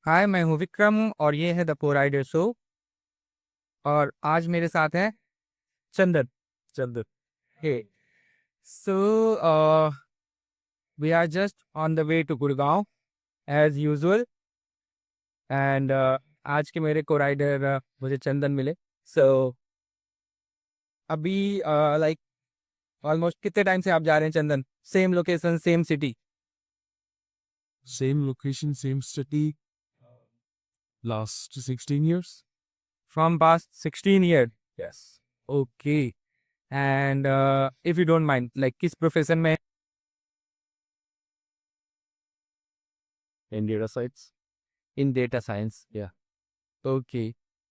हाय, मैं हूँ विक्रम और ये है द पोर आइडिया शो। और आज मेरे साथ है Chandan. Chandan. Hey, so we are just on the way to Gurgaon as usual. And आज के मेरे को राइडर मुझे चंदन मिले। सो अभी लाइक ऑलमोस्ट कितने टाइम से आप जा रहे हैं Chandan? Same location, same city? Same location, same city, last 16 years. From past 16 year? Yes. Okay. And if you don't mind, like किस प्रोफेशन में? In data sites. In data science? Yeah. Okay.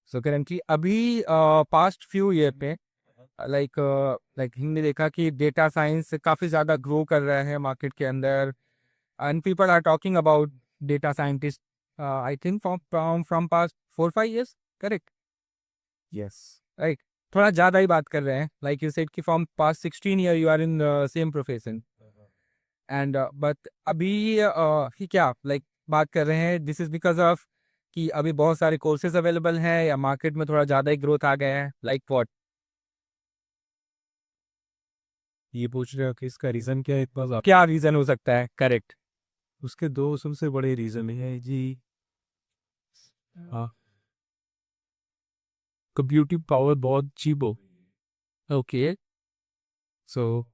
So currently अभी past few year पे like हमने देखा कि data science काफ़ी ज़्यादा grow कर रहा है मार्केट के अंदर। And people are talking about data scientist, I think from past 4-5 years, correct? Yes. Right. थोड़ा ज़्यादा ही बात कर रहे हैं, लाइक यू सेड कि from past 16 year you are in same profession. And but अभी ही क्या लाइक बात कर रहे हैं, दिस इज बिकॉज ऑफ कि अभी बहुत सारे कोर्सेज अवेलेबल हैं या मार्केट में थोड़ा ज़्यादा ही ग्रोथ आ गया है, लाइक व्हाट? ये पूछ रहे हो कि इसका रीजन क्या है इतना ज्यादा? क्या रीज़न हो सकता है? करेक्ट। उसके दो सबसे बड़े रीजन है जी। हाँ, कंप्यूटिंग पावर बहुत चीप हो। ओके। सो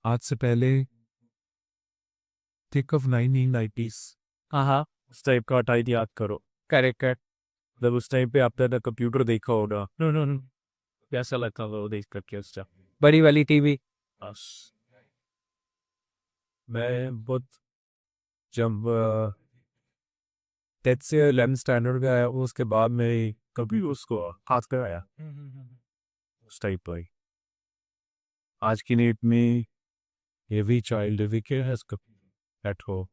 आज से पहले थिक ऑफ 1990s, हाँ हाँ। उस टाइप का टाइम याद करो। Correct correct. जब उस टाइम पे आपने ना कंप्यूटर देखा होगा, नो नो नो। कैसा लगता था वो देख करके उस टाइम? बड़ी वाली टीवी। बस मैं बहुत जब 10 से 11 स्टैंडर्ड का आया उसके बाद मैं कभी उसको हाथ पे आया उस टाइप पर। आज की डेट में every child every care has at home.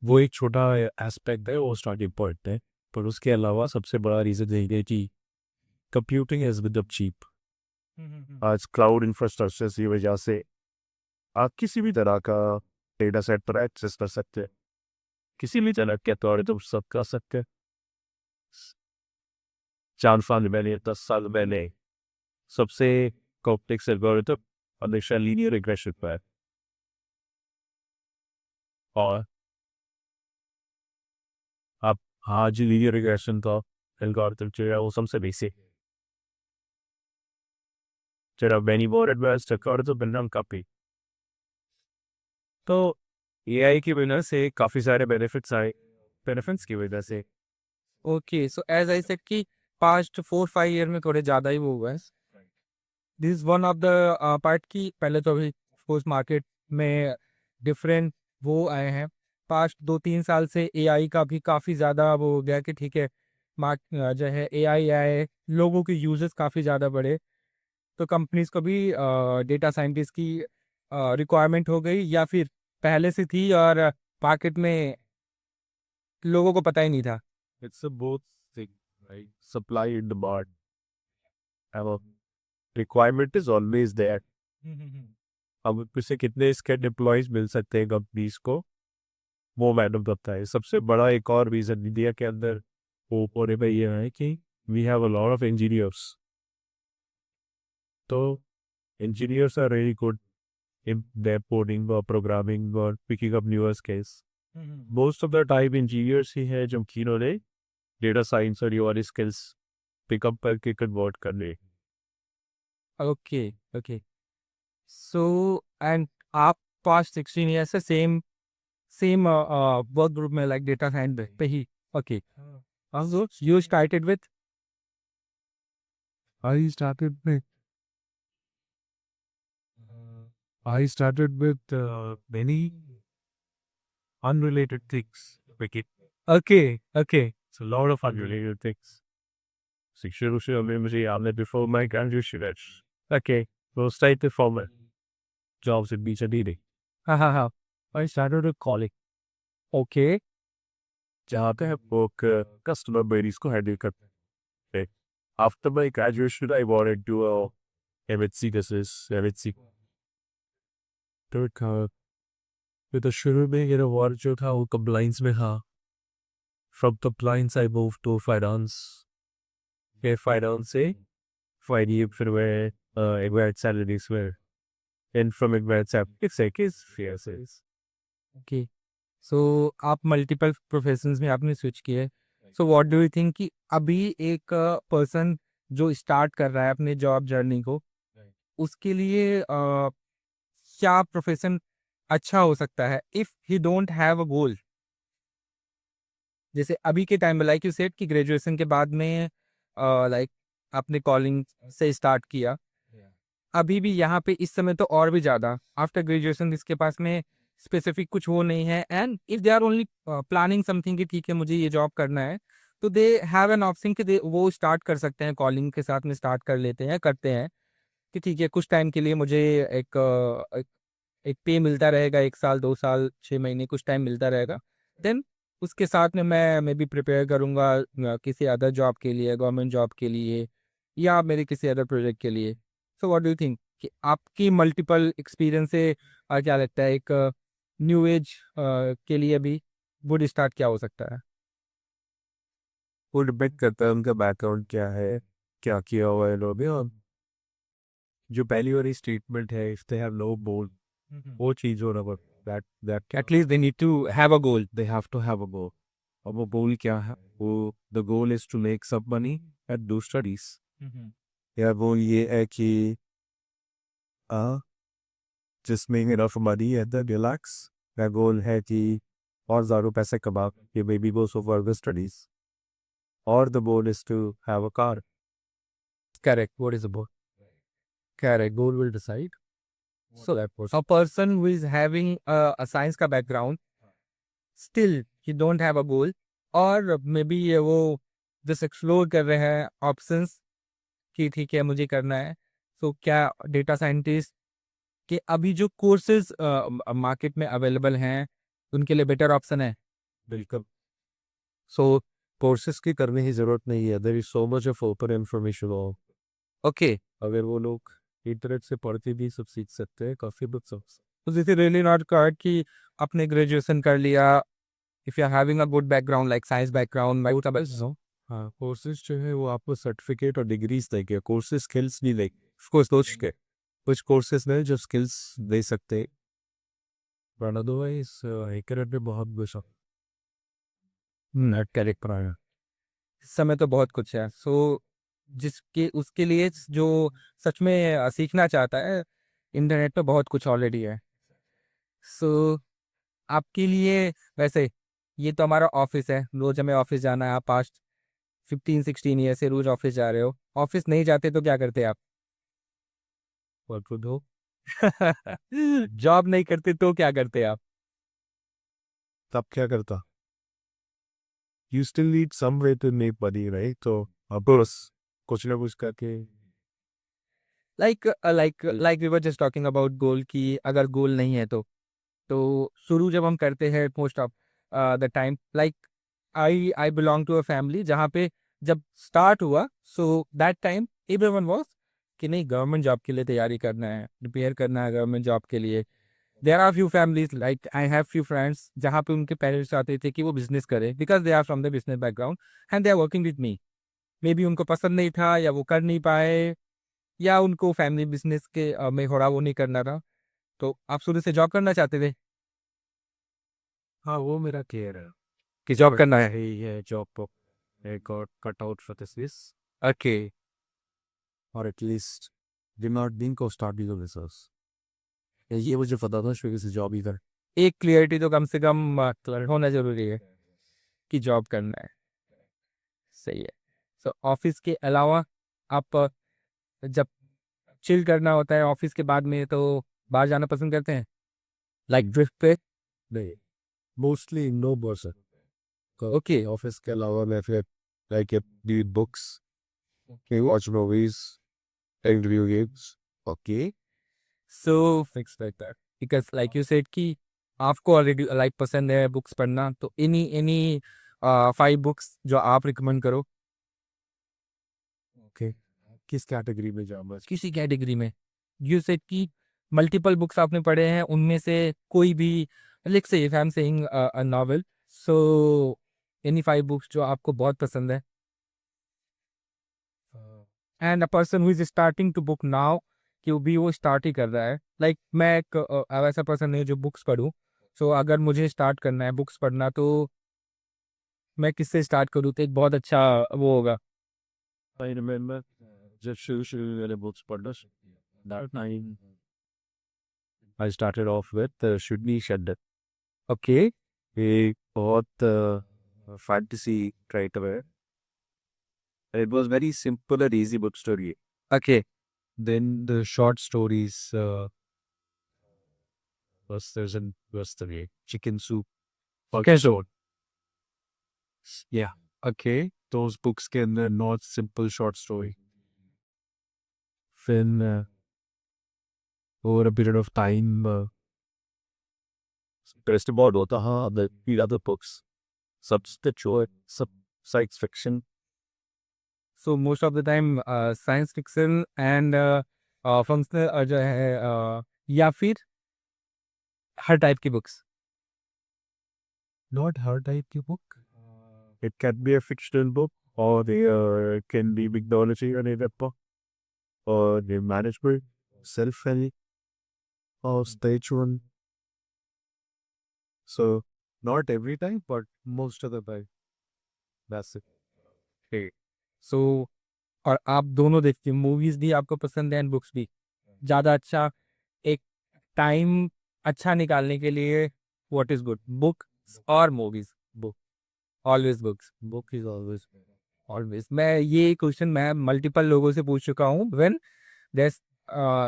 वो एक छोटा एस्पेक्ट है, वो स्टार्टिंग पॉइंट है। पर उसके अलावा सबसे बड़ा रीज़न यही है कि कंप्यूटिंग हैज़ बिकम चीप। आज क्लाउड इंफ्रास्ट्रक्चर की वजह से आप किसी भी तरह का डेटा सेट पर एक्सेस कर सकते हैं। किसी भी तरह के तौर तो सब कर सकते हैं। 4 साल पहले 10 साल पहले सबसे कॉम्प्लेक्स एल्गोरिथम हमेशा लीनियर रिग्रेशन पर है। और आप आज लीनियर रिग्रेशन का एल्गोरिथम जो है वो सबसे बेसिक, जरा मैनी मोर एडवांस्ड एल्गोरिथम बनना काफ़ी। तो एआई की वजह से काफ़ी सारे बेनिफिट्स आए। बेनिफिट्स की वजह से okay, so as I said कि पास्ट 4-5 ईयर में थोड़े ज़्यादा ही वो हुआ है। This is one of the part की पहले तो अभी स्पोर्ट्स मार्केट में डिफरेंट वो आए हैं। पास्ट 2-3 साल से एआई का भी काफ़ी ज़्यादा वो हो गया कि ठीक है, जो है एआई आए, लोगों के यूजेस काफ़ी ज़्यादा बढ़े, तो कंपनीज को भी डेटा साइंटिस्ट की रिक्वायरमेंट हो गई, या फिर पहले से थी और मार्केट में लोगों को पता ही नहीं था। It's a both thing, right? Supply and demand. Requirement is always there. अब इससे कितने इसके एम्प्लॉयज मिल सकते हैं कंपनीज को, वो मैडम करता है। सबसे बड़ा एक और रीज़न इंडिया के अंदर वो होने में ये है कि we have a lot of engineers. तो engineers are very good in their coding or programming or picking up newer skills. Most of the time engineers ही है जो कि इन्होंने डेटा साइंस और ये वाली स्किल्स पिकअप करके कन्वर्ट कर ले। Okay okay. सो एंड आप पास्ट 16 ईयर से सेम सेम वर्क ग्रुप में, लाइक डेटा साइंस पे ही? Okay. Also, you started with? I started with I started with many unrelated things. Wicked. Okay, okay. It's a lot of unrelated things. शिक्षण में मुझे याद है before my graduation. Okay, so started from jobs in B2B. हाँ हाँ हाँ। I started with calling, okay. जहाँ पे वो कस्टमर क्वेरीज को हैंडल करते हैं। After my graduation, I wanted to MHC. This is MHC. Third फिर तो शुरू में मेरा वर्क जो था वो कंप्लाइंस में था. From compliance I move to finance. फिर फाइनेंस से फिर मैं एडवांस सैलरीज में एंड फ्रॉम एडवांस सैलरीज फिर ओके, सो आप मल्टीपल प्रोफेशंस में आपने स्विच किए. So what do you think कि अभी एक पर्सन जो स्टार्ट कर रहा है अपने जॉब जर्नी को, उसके लिए क्या प्रोफेशन अच्छा हो सकता है if he don't have a goal? जैसे अभी के टाइम में लाइक यू सेड कि ग्रेजुएशन के बाद में लाइक आपने कॉलिंग से स्टार्ट किया. अभी भी यहाँ पे इस समय तो और भी ज़्यादा आफ्टर ग्रेजुएशन इसके पास में स्पेसिफिक कुछ वो नहीं है, and if they are only planning something कि ठीक है मुझे ये जॉब करना है, तो दे हैव एन ऑप्शन कि वो स्टार्ट कर सकते हैं, कॉलिंग के साथ में स्टार्ट कर लेते हैं, करते हैं कि ठीक है कुछ टाइम के लिए मुझे एक पे मिलता रहेगा, 1 साल 2 साल 6 महीने कुछ टाइम मिलता रहेगा. देन उसके साथ में मैं भी प्रिपेयर करूँगा किसी अदर जॉब के लिए, गवर्नमेंट जॉब के लिए या मेरे किसी अदर प्रोजेक्ट के लिए. सो व्हाट डू यू थिंक कि आपकी मल्टीपल एक्सपीरियंस से क्या लगता है एक न्यू एज के लिए भी गुड स्टार्ट क्या हो सकता है? वो डिपेंड करता है उनका बैकग्राउंड क्या है, क्या किया हुआ है लोग. और जो पहली वाली स्टेटमेंट है if they have no goal, वो चीज़ हो रहा है that at least they need to have a goal. They have to have a goal. और वो गोल क्या है? वो the goal is to make some money and do studies. या गोल ये है कि जिसमें enough money and then relax. या गोल है कि और ज़्यादा पैसे कमा के maybe go so for the studies. और the goal is to have a car. Correct, what is a goal? Correct, goal will decide. so a person who is having a science का background still he don't have a goal, और may be ये वो just explore कर रहे हैं options कि ठीक है मुझे करना है. तो क्या डेटा साइंटिस्ट के अभी जो कोर्सेज मार्केट में अवेलेबल हैं उनके लिए बेटर ऑप्शन है? बिल्कुल. सो कोर्सेज की करने की ज़रूरत नहीं है. There is so much of open information. Okay, अगर वो लोग इंटरनेट से पढ़ के भी सब सीख सकते हैं, काफ़ी बुक्स. तो this is really not card कि आपने ग्रेजुएशन कर लिया, if you are having a good background like science background my हाँ, कोर्सेज जो है वो आपको सर्टिफिकेट और डिग्रीज देंगे. कोर्सेज स्किल्स नहीं देंगे. कोर्स सोच के कुछ कोर्सेज में जो स्किल्स दे सकते हैं, बट अदरवाइज इंटरनेट पे बहुत कुछ है. नॉट करेक्ट प्राया. इस समय तो बहुत कुछ है. सो जिसके उसके लिए जो सच में सीखना चाहता है, इंटरनेट पे बहुत कुछ ऑलरेडी है. सो आपके लिए वैसे ये तो हमारा ऑफिस है, रोज हमें ऑफिस जाना है. आप पास्ट 15-16 ईयर से रोज ऑफिस जा रहे हो. ऑफिस नहीं जाते तो क्या करते आप? और खुद हो जॉब नहीं करते तो क्या करते आप? तब क्या करता? You still need some way to make money, right? तो ऑफ कोर्स कुछ ना कुछ करके. Like we were just talking about goal कि अगर गोल नहीं है तो शुरू जब हम करते हैं most of the time, like I belong to a family जहाँ पे जब स्टार्ट हुआ, so that time everyone was कि नहीं गवर्नमेंट जॉब के लिए तैयारी करना है, प्रिपेयर करना है गवर्नमेंट जॉब के लिए. There are few families like I have few friends जहाँ पे उनके पेरेंट्स चाहते थे कि वो बिजनेस करें because they are from the business background and they are working with me. Maybe उनको पसंद नहीं था या वो कर नहीं पाए या उनको फैमिली बिजनेस के में थोड़ा वो नहीं करना था. तो आप शुरू से जॉब करना चाहते थे हाँ, वो मेरा केयर है. कि जॉब बट करना है? यही है जॉब को. I got cut out for this. Okay, और एटलीस्ट दिमाग दिन को स्टार्ट भी कर रिसर्च. ये मुझे पता था शुरू से जॉब ही कर. एक क्लियरिटी तो कम से कम होना जरूरी है कि जॉब करना है. सही है. सो ऑफिस के अलावा आप जब चिल करना होता है ऑफिस के बाद में तो बाहर जाना पसंद करते हैं लाइक ड्रिफ्ट पे? नहीं, mostly no person. Okay, office के अलावा मैं फिर like read books, watch movies, interview games. Okay. So things like that. Because like you said कि आपको ऑलरेडी लाइक पसंद है बुक्स पढ़ना, तो एनी एनी 5 बुक्स जो आप रिकमेंड करो ओके, किस कैटेगरी में जाऊँ बस? किसी कैटेगरी में. यू सेड कि मल्टीपल बुक्स आपने पढ़े हैं, उनमें से कोई भी let's say if I'm saying a novel, so any 5 books जो आपको बहुत पसंद है, and a person who is starting to book now, कि वो भी वो स्टार्ट ही कर रहा है, लाइक मैं एक ऐसा पर्सन नहीं जो बुक्स पढूं, सो अगर मुझे स्टार्ट करना है बुक्स पढ़ना तो मैं किससे स्टार्ट करूँ, तो एक बहुत अच्छा वो होगा. I remember just शुरू वाले books पढ़ना that time I started off with Shudni Shaddad. Okay. एक बहुत fantasy writer है. It was very simple and easy book story. Okay. Then the short stories was the chicken soup. Chicken soup. Yeah, okay. those books के अंदर not simple short story. Then over a period of time, interested बहुत होता हाँ the read other books. Some joy, some science fiction. So most of the time science fiction and functional जो है या फिर हर type की बुक्स. Not her type की book. It can be a fictional book or it can be mythology related book or the management, self-help or spiritual. So not every time, but most of the time. That's it. सो और आप दोनों देखते हैं, movies भी आपको पसंद है and books भी. ज़्यादा अच्छा एक टाइम अच्छा निकालने के लिए व्हाट इज गुड, बुक्स और movies? Book. Always books. Book is always always. मैं ये क्वेश्चन मैं मल्टीपल लोगों से पूछ चुका हूँ. When there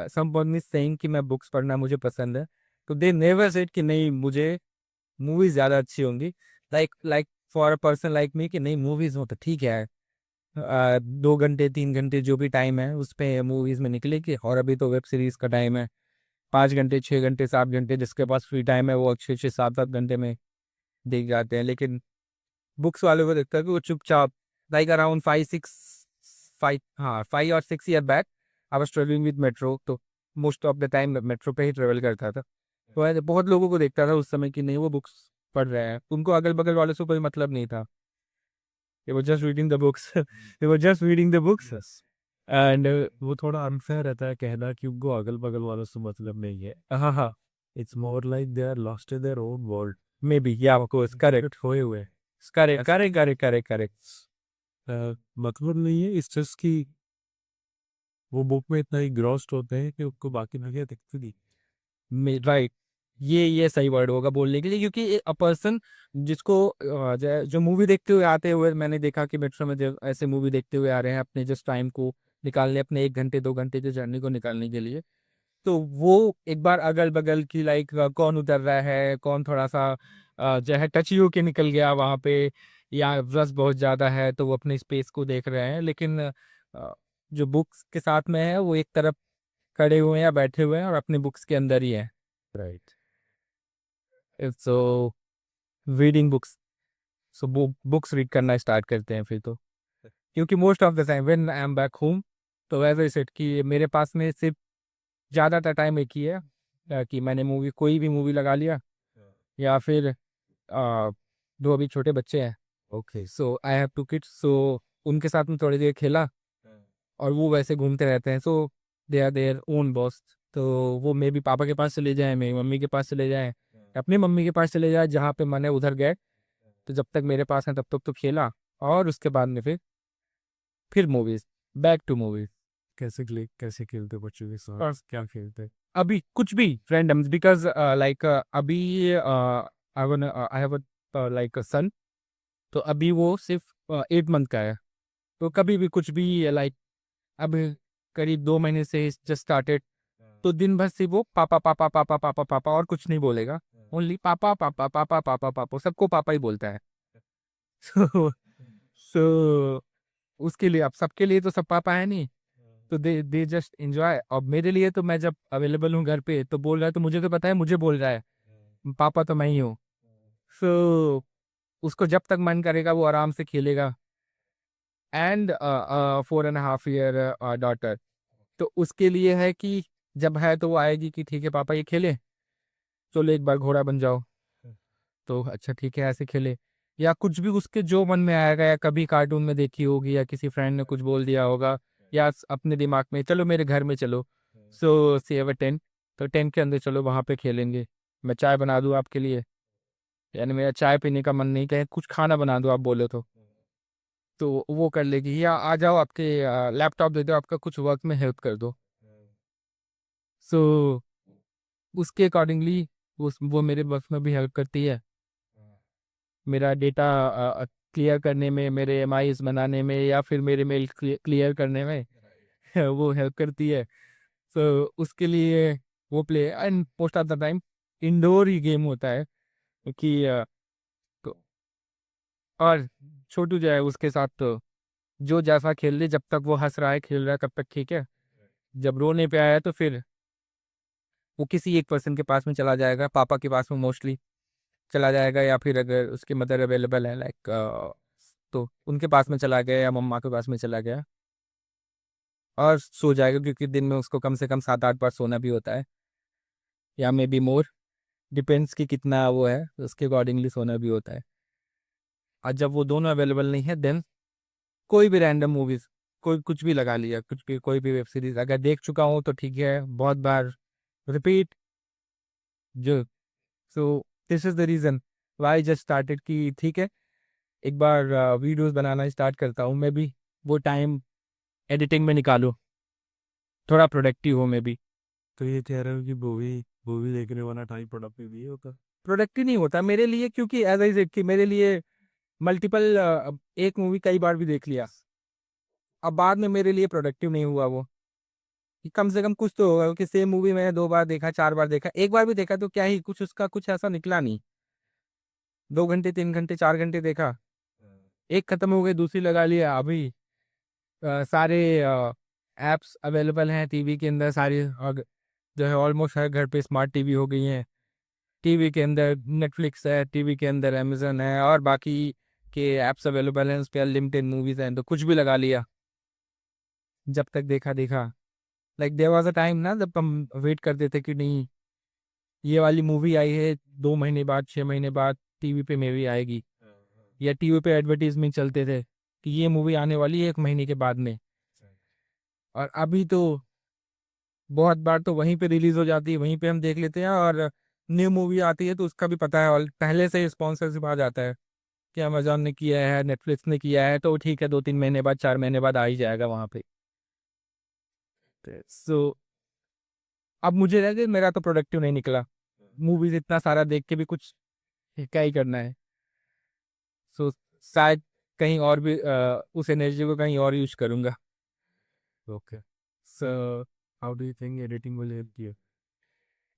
someone is saying कि मैं बुक्स पढ़ना मुझे पसंद है, तो दे नेवर सेड कि नहीं मुझे मूवीज ज़्यादा अच्छी होंगी. Like for a person like me कि नहीं मूवीज हो तो ठीक है, 2 घंटे 3 घंटे जो भी टाइम है उस पे मूवीज में निकले कि, और अभी तो वेब सीरीज का टाइम है, 5 घंटे 6 घंटे 7 घंटे जिसके पास फ्री टाइम है वो अच्छे अच्छे 7 7 घंटे में देख जाते हैं. लेकिन बुक्स वालों को देखता है कि वो चुपचाप, लाइक अराउंड 5 और 6 year back I was travelling with metro, तो most of the time metro पे ही ट्रेवल करता था. तो ऐसे बहुत लोगों को देखता था उस समय कि नहीं वो बुक्स पढ़ रहे हैं, उनको अगल बगल वालों से कोई मतलब नहीं था. they were just reading the books. they were just reading the books. And वो थोड़ा unfair रहता है कहना कि उनको अगल बगल वालों से मतलब नहीं है. हाँ हाँ, It's more like they are lost in their own world. maybe yeah of course, correct, खोए हुए. correct. मतलब नहीं है, इस चीज की वो बुक में इतना engrossed होते हैं कि उनको बाकी दुनिया दिखती नहीं. राइट. ये सही वर्ड होगा बोलने के लिए, क्योंकि अ पर्सन जिसको जो मूवी देखते हुए आते हुए मैंने देखा कि मेट्रो में ऐसे मूवी देखते हुए आ रहे हैं अपने जस्ट टाइम को निकालने, अपने 1 घंटे 2 घंटे की जर्नी को निकालने के लिए, तो वो एक बार अगल बगल की लाइक कौन उतर रहा है, कौन थोड़ा सा जो है टची होके निकल गया वहाँ पे, या रस बहुत ज़्यादा है तो वो अपने स्पेस को देख रहे हैं. लेकिन जो बुक्स के साथ में है वो एक तरफ खड़े हुए हैं या बैठे हुए हैं और अपने बुक्स के अंदर ही है. Right. So reading books, so books read करना स्टार्ट करते हैं फिर तो, क्योंकि most of the time when I am back home, तो एज आई सेड कि मेरे पास में सिर्फ ज़्यादातर टाइम एक ही है कि मैंने मूवी कोई भी मूवी लगा लिया, या फिर दो अभी छोटे बच्चे हैं, Okay. So I have 2 kids, so उनके साथ में थोड़ी देर खेला और वो वैसे घूमते रहते हैं, so they are their own boss. तो वो मे भी पापा के पास चले जाएं, मेरी मम्मी के पास चले जाएं, अपनी मम्मी के पास चले जाए, जहाँ पे मन है उधर गए. तो जब तक मेरे पास है तब तक तो खेला, और उसके बाद में फिर मूवीज, बैक टू मूवीज. कैसे खेलते बच्चों के और साथ, क्या खेलते? अभी कुछ भी रैंडम्स, बिकॉज लाइक अभी आई हैव लाइक अ सन, तो अभी वो सिर्फ 8 मंथ का है, तो कभी भी कुछ भी लाइक अब करीब 2 महीने से जस्ट स्टार्टेड, तो दिन भर से वो पापा पापा पापा पापा पापा और कुछ नहीं बोलेगा, ओनली पापा पापा पापा पापा पापा, सबको पापा ही बोलता है. सो उसके लिए, अब सबके लिए तो सब पापा है नहीं, तो दे जस्ट एंजॉय. और मेरे लिए तो मैं जब अवेलेबल हूँ घर पे तो बोल रहा है, तो मुझे तो पता है मुझे बोल रहा है, पापा तो मैं ही हूँ. सो उसको जब तक मन करेगा वो आराम से खेलेगा. एंड 4.5 ईयर डॉटर, तो उसके लिए है कि जब है तो वो आएगी कि ठीक है पापा ये खेले, चलो एक बार घोड़ा बन जाओ, तो अच्छा ठीक है ऐसे खेले, या कुछ भी उसके जो मन में आएगा, या कभी कार्टून में देखी होगी, या किसी फ्रेंड ने कुछ बोल दिया होगा, या अपने दिमाग में चलो मेरे घर में चलो, सो सेव 10, तो 10 के अंदर चलो वहाँ पे खेलेंगे। मैं चाय बना दूँ आपके लिए, यानी मेरा चाय पीने का मन नहीं, कहे कुछ खाना बना दो आप बोले तो वो कर लेगी, या आ जाओ आपके लैपटॉप दे दो, आपका कुछ वर्क में हेल्प कर दो। सो उसके अकॉर्डिंगली वो मेरे वर्क में भी हेल्प करती है, मेरा डेटा क्लियर करने में, मेरे एमआईज बनाने में, या फिर मेरे मेल क्लियर करने में वो हेल्प करती है। सो उसके लिए वो play, and most of the time indoor he game होता है, क्योंकि तो- और छोटू जो है उसके साथ तो जो जैसा खेल ले, जब तक वो हंस रहा है खेल रहा है तब तक ठीक है। जब रोने पे आया तो फिर वो किसी एक पर्सन के पास में चला जाएगा, पापा के पास में मोस्टली चला जाएगा, या फिर अगर उसके मदर अवेलेबल है लाइक तो उनके पास में चला गया, या मम्मा के पास में चला गया, और सो जाएगा, क्योंकि दिन में उसको कम से कम 7-8 बार सोना भी होता है, या मे बी मोर, डिपेंड्स कि कितना वो है, उसके अकॉर्डिंगली सोना भी होता है। और जब वो दोनों अवेलेबल नहीं है, देन कोई भी रैंडम मूवीज, कोई कुछ भी लगा लिया, कुछ भी कोई भी वेब सीरीज अगर देख चुका हूँ तो ठीक है, बहुत बार रिपीट जो। So this is the reason why just started कि ठीक है एक बार वीडियोस बनाना स्टार्ट करता हूँ, मैं भी वो टाइम एडिटिंग में निकालूँ, थोड़ा प्रोडक्टिव हो मैं भी। तो ये कह रहे हो कि मूवी मूवी देखने वाला टाइम प्रोडक्टिव नहीं होता? प्रोडक्टिव नहीं होता मेरे लिए, क्योंकि एज आई सेड कि मेरे लिए मल्टीपल, एक मूवी कई बार भी देख लिया, अब बाद में मेरे लिए प्रोडक्टिव नहीं हुआ वो, कि कम से कम कुछ तो होगा कि सेम मूवी मैंने 2 बार देखा, 4 बार देखा, एक बार भी देखा तो क्या ही कुछ उसका कुछ ऐसा निकला नहीं। 2 घंटे, 3 घंटे, 4 घंटे देखा, एक खत्म हो गई, दूसरी लगा लिया। अभी सारे एप्स अवेलेबल हैं टीवी के अंदर सारी, और जो है ऑलमोस्ट हर घर पे स्मार्ट टीवी हो गई हैं। टीवी के अंदर नेटफ्लिक्स है, टीवी के अंदर अमेजन है, और बाकी के एप्स अवेलेबल हैं, उस पर अनलिमिटेड मूवीज हैं, तो कुछ भी लगा लिया, जब तक देखा देखा। Like there was a time ना जब हम वेट करते थे कि नहीं ये वाली मूवी आई है 2 महीने बाद, 6 महीने बाद टीवी पे मूवी आएगी, या टीवी पे एडवर्टीजमेंट चलते थे कि ये मूवी आने वाली है 1 महीने के बाद में। और अभी तो बहुत बार तो वहीं पे रिलीज हो जाती है, वहीं पे हम देख लेते हैं, और न्यू मूवी आती है तो उसका भी पता है, और पहले से ही स्पॉन्सरशिप आ जाता है कि अमेजोन ने किया है, नेटफ्लिक्स ने किया है, तो ठीक है 2-3 महीने बाद, 4 महीने बाद आ ही जाएगा वहाँ पे। सो अब मुझे लगे मेरा तो प्रोडक्टिव नहीं निकला, मूवीज इतना सारा देख के भी कुछ क्या ही करना है। सो शायद कहीं और भी उस एनर्जी को कहीं और यूज करूंगा। Okay, so how do you think editing will help you?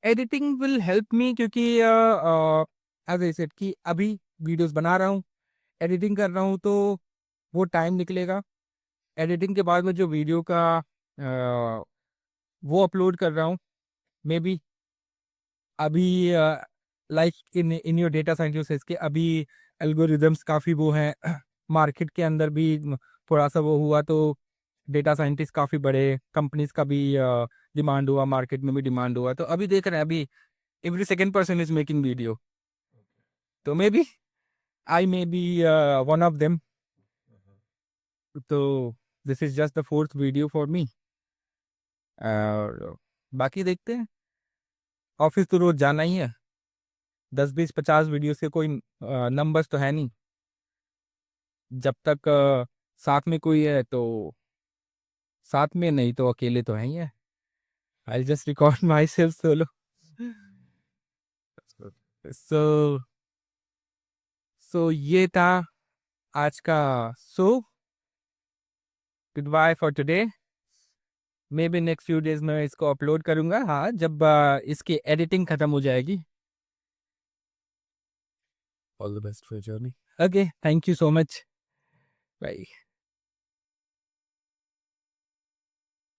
Editing will help me, क्योंकि एज आई सेड कि अभी वीडियोस बना रहा हूँ, एडिटिंग कर रहा हूँ, तो वो टाइम निकलेगा। एडिटिंग के बाद में जो वीडियो का वो अपलोड कर रहा हूँ, मे बी अभी like in in your data scientist के अभी एल्गोरिदम्स काफ़ी वो हैं मार्केट के अंदर भी थोड़ा सा वो हुआ, तो डेटा साइंटिस्ट काफ़ी बड़े कंपनीज का भी डिमांड हुआ, मार्केट में भी डिमांड हुआ, तो अभी देख रहे हैं अभी every second person is making video, तो maybe I maybe one of them. तो this is just the fourth video for me, और बाकी देखते हैं। ऑफिस तो रोज जाना ही है, 10-20-50 वीडियो से कोई नंबर्स तो है नहीं, जब तक साथ में कोई है तो साथ में, नहीं तो अकेले तो है ही है। I just record myself solo. So so ये था आज का so, goodbye for today. Maybe next few days में इसको अपलोड करूंगा, हाँ जब इसकी एडिटिंग खत्म हो जाएगी। All the best for journey. Okay, thank you so much, bye.